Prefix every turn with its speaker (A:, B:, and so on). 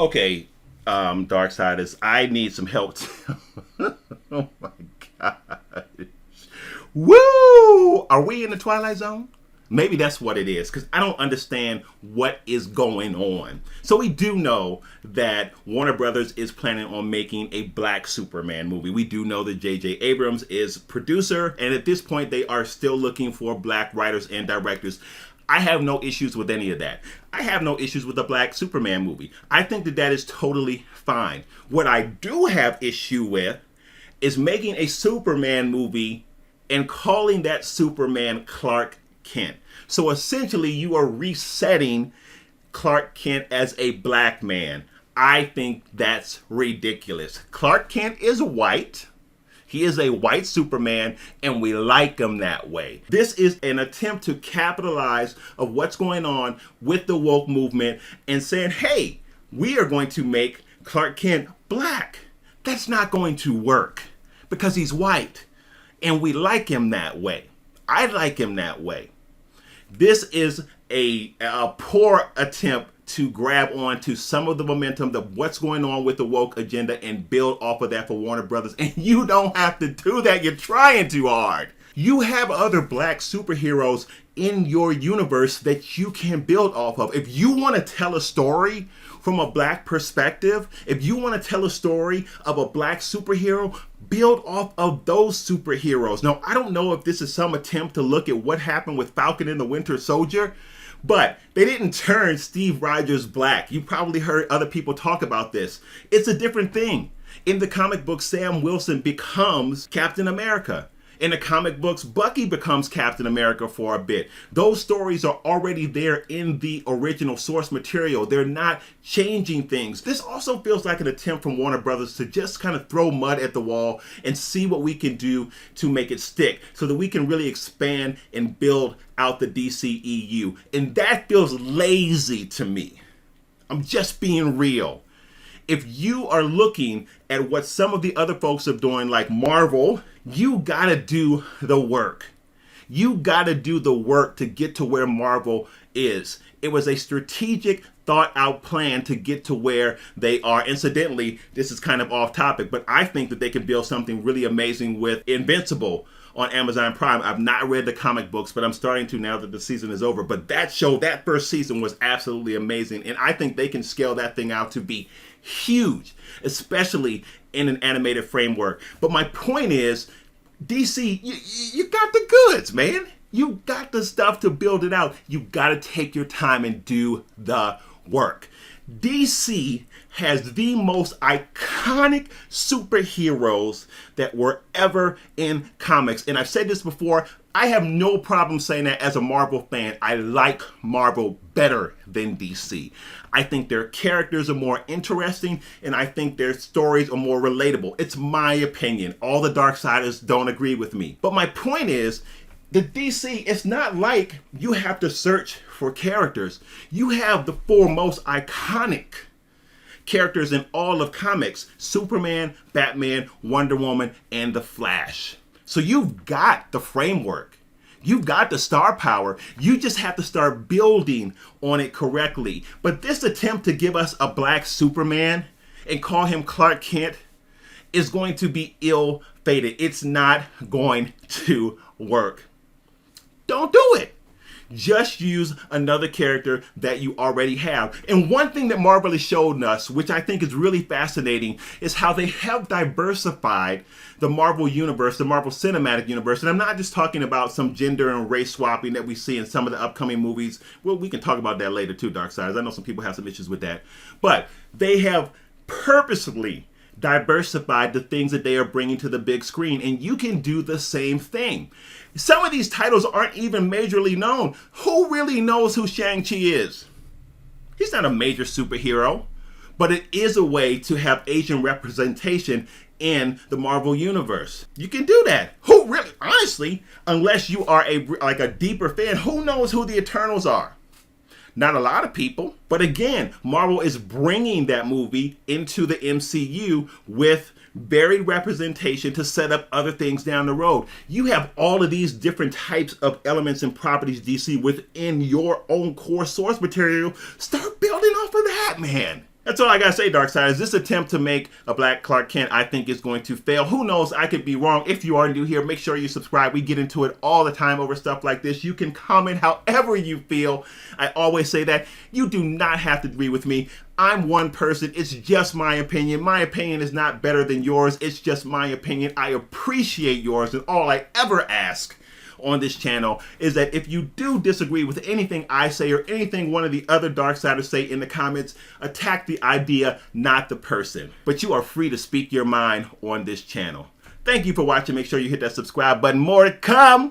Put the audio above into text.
A: Okay, Darksiders, I need some help. Oh my god. Woo! Are we in the Twilight Zone? Maybe that's what it is, because I don't understand what is going on. So we do know that Warner Brothers is planning on making a Black Superman movie. We do know that J.J. Abrams is producer, and at this point they are still looking for Black writers and directors. I have no issues with any of that. I have no issues with a Black Superman movie. I think that that is totally fine. What I do have issue with is making a Superman movie and calling that Superman Clark Kent. So essentially you are resetting Clark Kent as a black man. I think that's ridiculous. Clark Kent is white. He is a white Superman, and we like him that way. This is an attempt to capitalize of what's going on with the woke movement and saying, hey, we are going to make Clark Kent black. That's not going to work because he's white, and we like him that way. I like him that way. This is a poor attempt to grab on to some of the momentum of what's going on with the woke agenda and build off of that for Warner Brothers. And you don't have to do that. You're trying too hard. You have other black superheroes in your universe that you can build off of. If you want to tell a story from a black perspective, if you want to tell a story of a black superhero, build off of those superheroes. Now, I don't know if this is some attempt to look at what happened with Falcon and the Winter Soldier, but they didn't turn Steve Rogers black. You probably heard other people talk about this. It's a different thing. In the comic book, Sam Wilson becomes Captain America. In the comic books, Bucky becomes Captain America for a bit. Those stories are already there in the original source material. They're not changing things. This also feels like an attempt from Warner Brothers to just kind of throw mud at the wall and see what we can do to make it stick so that we can really expand and build out the DCEU. And that feels lazy to me. I'm just being real. If you are looking at what some of the other folks are doing, like Marvel, you gotta do the work. You gotta do the work to get to where Marvel is. It was a strategic, thought out plan to get to where they are. Incidentally, this is kind of off topic, but I think that they can build something really amazing with Invincible on Amazon Prime. I've not read the comic books, but I'm starting to now that the season is over. But that show, that first season was absolutely amazing. And I think they can scale that thing out to be huge, especially in an animated framework. But my point is, DC, you got the goods, man. You got the stuff to build it out. You got to take your time and do the work. DC has the most iconic superheroes that were ever in comics. And I've said this before, I have no problem saying that as a Marvel fan. I like Marvel better than DC. I think their characters are more interesting, and I think their stories are more relatable. It's my opinion. All the Darksiders don't agree with me. But my point is, the DC, it's not like you have to search for characters. You have the four most iconic characters in all of comics: Superman, Batman, Wonder Woman, and The Flash. So you've got the framework. You've got the star power. You just have to start building on it correctly. But this attempt to give us a black Superman and call him Clark Kent is going to be ill-fated. It's not going to work. Don't do it. Just use another character that you already have. And one thing that Marvel has shown us, which I think is really fascinating, is how they have diversified the Marvel universe, the Marvel Cinematic Universe. And I'm not just talking about some gender and race swapping that we see in some of the upcoming movies. Well, we can talk about that later too, Darksiders. I know some people have some issues with that. But they have purposely diversified the things that they are bringing to the big screen, and you can do the same thing. Some of these titles aren't even majorly known. Who really knows who Shang-Chi is? He's not a major superhero, but it is a way to have Asian representation in the Marvel universe. You can do that. Who really, honestly, unless you are a deeper fan, who knows who the Eternals are? Not a lot of people. But again, Marvel is bringing that movie into the MCU with varied representation to set up other things down the road. You have all of these different types of elements and properties, DC, within your own core source material. Start building off of that, man. That's all I gotta say, Darksiders. This attempt to make a black Clark Kent, I think, is going to fail. Who knows? I could be wrong. If you are new here, make sure you subscribe. We get into it all the time over stuff like this. You can comment however you feel. I always say that. You do not have to agree with me. I'm one person. It's just my opinion. My opinion is not better than yours. It's just my opinion. I appreciate yours, and all I ever ask on this channel is that if you do disagree with anything I say or anything one of the other Darksiders say in the comments, attack the idea, not the person. But you are free to speak your mind on this channel. Thank you for watching. Make sure you hit that subscribe button. More to come.